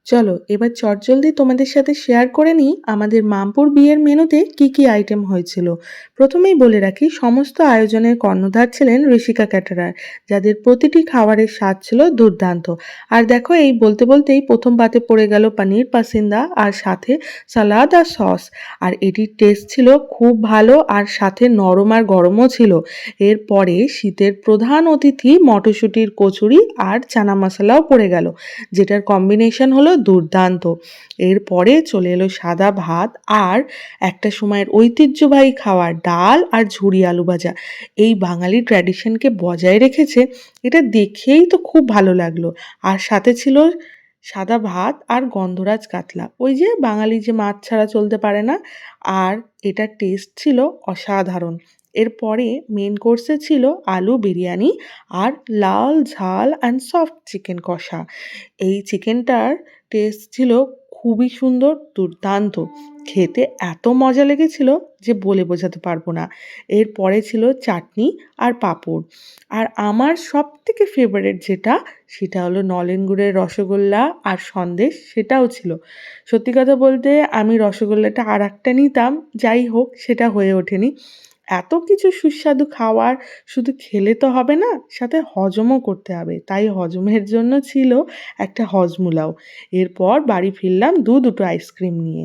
চলো এবার চটজলদি তোমাদের সাথে শেয়ার করে নিই আমাদের মামপুর বিয়ের মেনুতে কি কি আইটেম হয়েছিল। প্রথমেই বলে রাখি, সমস্ত আয়োজনের কর্ণধার ছিলেন ঋষিকা ক্যাটারার, যাদের প্রতিটি খাবারের স্বাদ ছিল দুর্দান্ত। আর দেখো, এই বলতে বলতেই প্রথম পাতে পড়ে গেল পনির পাসিন্দা আর সাথে সালাদ আর সস। আর এটির টেস্ট ছিল খুব ভালো, আর সাথে নরম আর গরমও ছিল। এরপরে শীতের প্রধান অতিথি মটরশুঁটির কচুরি আর চানা মশলাও পড়ে গেল, যেটার কম্বিনেশন হলো দুর্দান্ত। এরপরে চলে এলো সাদা ভাত আর একটা সময়ের ঐতিহ্যবাহী খাবার ডাল আর ঝুরি আলু ভাজা। এই বাঙালি ট্র্যাডিশনকে বজায় রেখেছে, এটা দেখেই তো খুব ভালো লাগলো। আর সাথে ছিল সাদা ভাত আর গন্ধরাজ কাতলা, ওই যে বাঙালি যে মাছ ছাড়া চলতে পারে না। আর এটার টেস্ট ছিল অসাধারণ। এরপরে মেন কোর্সে ছিল আলু বিরিয়ানি আর লাল ঝাল অ্যান্ড সফট চিকেন কষা। এই চিকেনটার টেস্ট ছিল খুবই সুন্দর, দুর্দান্ত। খেতে এত মজা লেগেছিল যে বলে বোঝাতে পারবো না। এরপরে ছিল চাটনি আর পাঁপড়। আর আমার সবথেকে ফেভারিট যেটা, সেটা হলো নলেন গুড়ের রসগোল্লা আর সন্দেশ, সেটাও ছিল। সত্যি কথা বলতে আমি রসগোল্লাটা আরেকটা নিতাম, যাই হোক সেটা হয়ে ওঠেনি। এত কিছু সুস্বাদু খাবার শুধু খেলে তো হবে না, সাথে হজমও করতে হবে, তাই হজমের জন্য ছিল একটা হজমোলাও। এরপর বাড়ি ফিরলাম দুটো আইসক্রিম নিয়ে।